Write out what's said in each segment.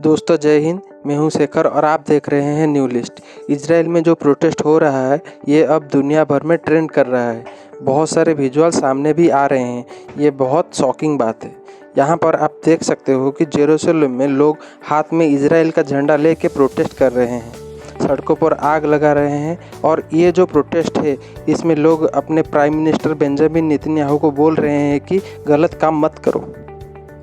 दोस्तों जय हिंद। मैं हूं शेखर और आप देख रहे हैं न्यू लिस्ट। इजराइल में जो प्रोटेस्ट हो रहा है ये अब दुनिया भर में ट्रेंड कर रहा है। बहुत सारे विजुअल सामने भी आ रहे हैं। ये बहुत शॉकिंग बात है। यहाँ पर आप देख सकते हो कि जेरूसलम में लोग हाथ में इजराइल का झंडा लेके प्रोटेस्ट कर रहे हैं, सड़कों पर आग लगा रहे हैं। और ये जो प्रोटेस्ट है इसमें लोग अपने प्राइम मिनिस्टर बेंजामिन नेतन्याहू को बोल रहे हैं कि गलत काम मत करो।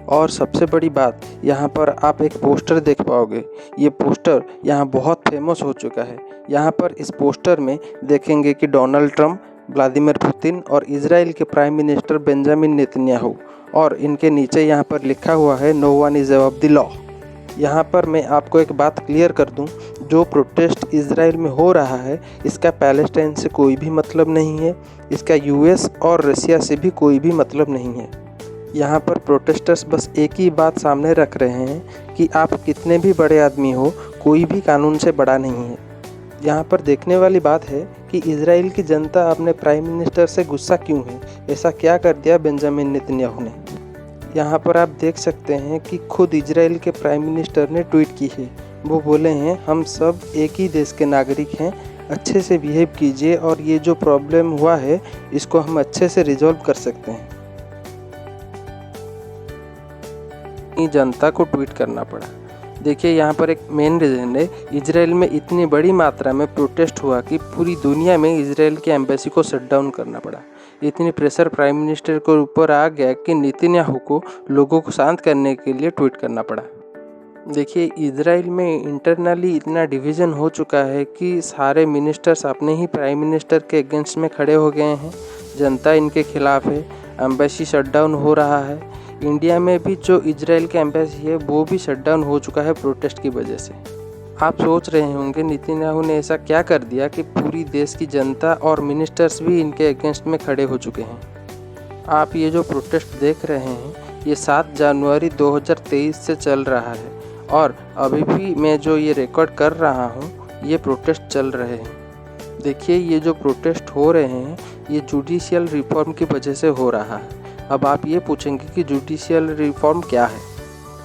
और सबसे बड़ी बात, यहाँ पर आप एक पोस्टर देख पाओगे। ये पोस्टर यहाँ बहुत फेमस हो चुका है। यहाँ पर इस पोस्टर में देखेंगे कि डोनाल्ड ट्रंप, व्लादिमीर पुतिन और इजराइल के प्राइम मिनिस्टर बेंजामिन नेतन्याहू, और इनके नीचे यहाँ पर लिखा हुआ है no one is above the law. यहाँ पर मैं आपको एक बात क्लियर कर दूँ, जो प्रोटेस्ट इजराइल में हो रहा है इसका पैलेस्टाइन से कोई भी मतलब नहीं है, इसका यूएस और रसिया से भी कोई भी मतलब नहीं है। यहाँ पर प्रोटेस्टर्स बस एक ही बात सामने रख रहे हैं कि आप कितने भी बड़े आदमी हो, कोई भी कानून से बड़ा नहीं है। यहाँ पर देखने वाली बात है कि इजराइल की जनता अपने प्राइम मिनिस्टर से गुस्सा क्यों है। ऐसा क्या कर दिया बेंजामिन नेतन्याहू ने। यहाँ पर आप देख सकते हैं कि खुद इजराइल के प्राइम मिनिस्टर ने ट्वीट की है। वो बोले हैं हम सब एक ही देश के नागरिक हैं, अच्छे से बिहेव कीजिए और ये जो प्रॉब्लम हुआ है इसको हम अच्छे से रिजॉल्व कर सकते हैं। जनता को ट्वीट करना पड़ा। देखिए यहाँ पर एक मेन रीज़न है, इजराइल में इतनी बड़ी मात्रा में प्रोटेस्ट हुआ कि पूरी दुनिया में इजराइल के एम्बेसी को शट डाउन करना पड़ा। इतनी प्रेशर प्राइम मिनिस्टर के ऊपर आ गया कि नेतन्याहू को लोगों को शांत करने के लिए ट्वीट करना पड़ा। देखिए इजराइल में इंटरनली इतना डिवीज़न हो चुका है कि सारे मिनिस्टर्स अपने ही प्राइम मिनिस्टर के अगेंस्ट में खड़े हो गए हैं। जनता इनके खिलाफ है, एम्बेसी शट डाउन हो रहा है। इंडिया में भी जो इजराइल का एम्बेसी है वो भी शट डाउन हो चुका है प्रोटेस्ट की वजह से। आप सोच रहे होंगे नेतन्याहू ने ऐसा क्या कर दिया कि पूरी देश की जनता और मिनिस्टर्स भी इनके अगेंस्ट में खड़े हो चुके हैं। आप ये जो प्रोटेस्ट देख रहे हैं ये 7 जनवरी 2023 से चल रहा है और अभी भी मैं जो ये रिकॉर्ड कर रहा हूँ ये प्रोटेस्ट चल रहे हैं। देखिए ये जो प्रोटेस्ट हो रहे हैं ये जुडिशियल रिफॉर्म की वजह से हो रहा है। अब आप ये पूछेंगे कि जुडिशियल रिफॉर्म क्या है।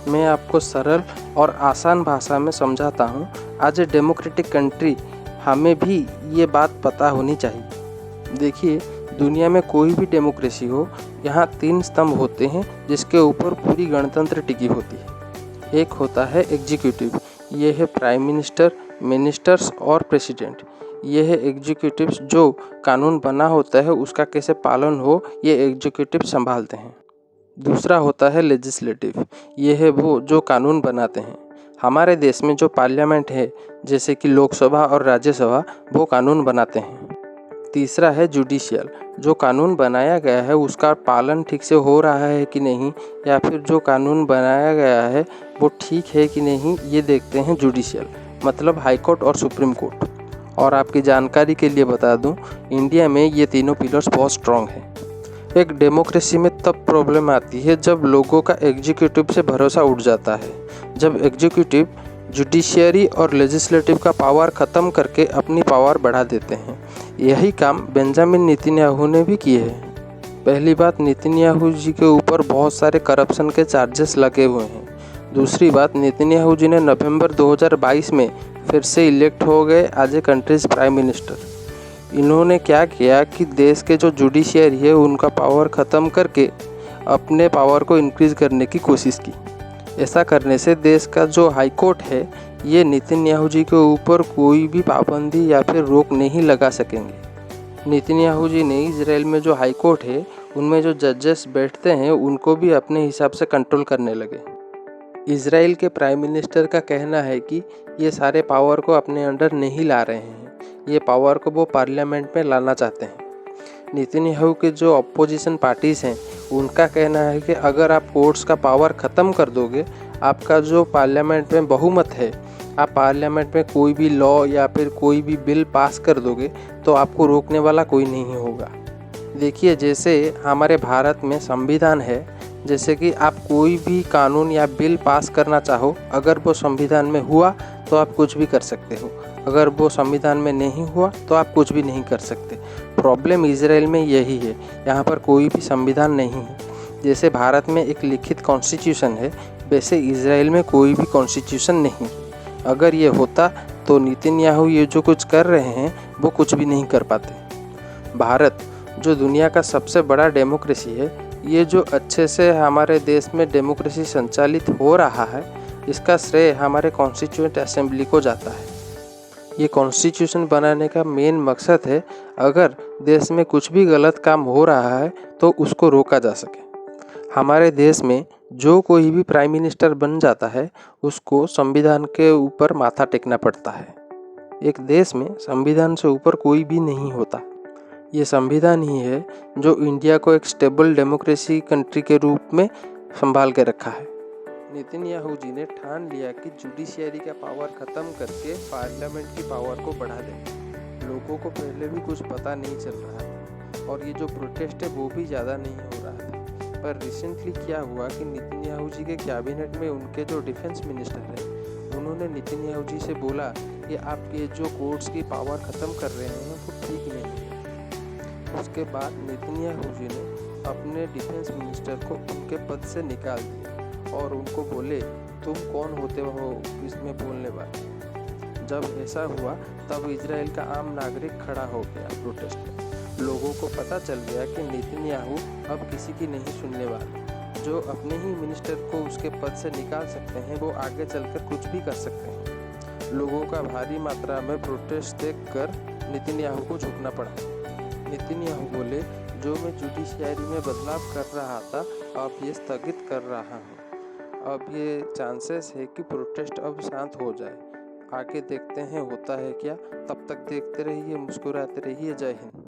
मैं आपको सरल और आसान भाषा में समझाता हूँ। एज ए डेमोक्रेटिक कंट्री हमें भी ये बात पता होनी चाहिए। देखिए दुनिया में कोई भी डेमोक्रेसी हो, यहाँ 3 स्तंभ होते हैं जिसके ऊपर पूरी गणतंत्र टिकी होती है। एक होता है एग्जीक्यूटिव, ये है प्राइम मिनिस्टर, मिनिस्टर्स और प्रेसिडेंट। ये है एग्जीक्यूटिव्स, जो कानून बना होता है उसका कैसे पालन हो ये एग्जीक्यूटिव संभालते हैं। दूसरा होता है लेजिस्लेटिव, ये है वो जो कानून बनाते हैं। हमारे देश में जो पार्लियामेंट है जैसे कि लोकसभा और राज्यसभा, वो कानून बनाते हैं। तीसरा है जुडिशियल, जो कानून बनाया गया है उसका पालन ठीक से हो रहा है कि नहीं, या फिर जो कानून बनाया गया है वो ठीक है कि नहीं, ये देखते हैं जुडिशियल, मतलब हाई कोर्ट और सुप्रीम कोर्ट। और आपकी जानकारी के लिए बता दूं, इंडिया में ये तीनों पिलर्स बहुत स्ट्रॉन्ग हैं। एक डेमोक्रेसी में तब प्रॉब्लम आती है जब लोगों का एग्जीक्यूटिव से भरोसा उठ जाता है, जब एग्जीक्यूटिव जुडिशियरी और लेजिस्लेटिव का पावर ख़त्म करके अपनी पावर बढ़ा देते हैं। यही काम बेंजामिन नेतन्याहू ने भी किए हैं। पहली बात, नेतन्याहू जी के ऊपर बहुत सारे करप्शन के चार्जेस लगे हुए हैं। दूसरी बात, नेतन्याहू जी ने नवंबर 2022 में फिर से इलेक्ट हो गए as a country's prime minister. इन्होंने क्या किया कि देश के जो जुडिशियरी है उनका पावर ख़त्म करके अपने पावर को इंक्रीज़ करने की कोशिश की। ऐसा करने से देश का जो हाई कोर्ट है ये नेतन्याहू जी के ऊपर कोई भी पाबंदी या फिर रोक नहीं लगा सकेंगे। नेतन्याहू जी ने इजराइल में जो हाई कोर्ट है उनमें जो जजेस बैठते हैं उनको भी अपने हिसाब से कंट्रोल करने लगे। इजराइल के प्राइम मिनिस्टर का कहना है कि ये सारे पावर को अपने अंडर नहीं ला रहे हैं, ये पावर को वो पार्लियामेंट में लाना चाहते हैं। नेतन्याहू के जो अपोजिशन पार्टीज़ हैं उनका कहना है कि अगर आप कोर्ट्स का पावर ख़त्म कर दोगे, आपका जो पार्लियामेंट में बहुमत है, आप पार्लियामेंट में कोई भी लॉ या फिर कोई भी बिल पास कर दोगे तो आपको रोकने वाला कोई नहीं होगा। देखिए जैसे हमारे भारत में संविधान है, जैसे कि आप कोई भी कानून या बिल पास करना चाहो, अगर वो संविधान में हुआ तो आप कुछ भी कर सकते हो, अगर वो संविधान में नहीं हुआ तो आप कुछ भी नहीं कर सकते। प्रॉब्लम इजराइल में यही है, यहाँ पर कोई भी संविधान नहीं है। जैसे भारत में एक लिखित कॉन्स्टिट्यूशन है, वैसे इजराइल में कोई भी कॉन्स्टिट्यूशन नहीं। अगर ये होता तो नेतन्याहू ये जो कुछ कर रहे हैं वो कुछ भी नहीं कर पाते। भारत जो दुनिया का सबसे बड़ा डेमोक्रेसी है, ये जो अच्छे से हमारे देश में डेमोक्रेसी संचालित हो रहा है, इसका श्रेय हमारे कॉन्स्टिट्यूएंट असेंबली को जाता है। ये कॉन्स्टिट्यूशन बनाने का मेन मकसद है, अगर देश में कुछ भी गलत काम हो रहा है तो उसको रोका जा सके। हमारे देश में जो कोई भी प्राइम मिनिस्टर बन जाता है उसको संविधान के ऊपर माथा टेकना पड़ता है। एक देश में संविधान से ऊपर कोई भी नहीं होता। ये संविधान ही है जो इंडिया को एक स्टेबल डेमोक्रेसी कंट्री के रूप में संभाल के रखा है। नेतन्याहू जी ने ठान लिया कि जुडिशियरी का पावर ख़त्म करके पार्लियामेंट की पावर को बढ़ा देंगे। लोगों को पहले भी कुछ पता नहीं चल रहा था और ये जो प्रोटेस्ट है वो भी ज़्यादा नहीं हो रहा था। पर रिसेंटली क्या हुआ कि नेतन्याहू जी के कैबिनेट में उनके जो डिफेंस मिनिस्टर है, उन्होंने नेतन्याहू जी से बोला कि आप ये जो कोर्ट्स की पावर ख़त्म कर रहे हैं वो ठीक नहीं है। उसके बाद नेतन्याहू जी ने अपने डिफेंस मिनिस्टर को उनके पद से निकाल दिया और उनको बोले, तुम कौन होते हो इसमें बोलने वाले। जब ऐसा हुआ तब इजराइल का आम नागरिक खड़ा हो गया प्रोटेस्ट में। लोगों को पता चल गया कि नेतन्याहू अब किसी की नहीं सुनने वाले। जो अपने ही मिनिस्टर को उसके पद से निकाल सकते हैं वो आगे चलकर कुछ भी कर सकते हैं। लोगों का भारी मात्रा में प्रोटेस्ट देखकर नेतन्याहू को झुकना पड़ा। नेतन्याहू बोले, जो मैं जुडिशियरी में बदलाव कर रहा था अब ये स्थगित कर रहा हूँ। अब ये चांसेस है कि प्रोटेस्ट अब शांत हो जाए। आगे देखते हैं होता है क्या। तब तक देखते रहिए, मुस्कुराते रहिए। जय हिंद।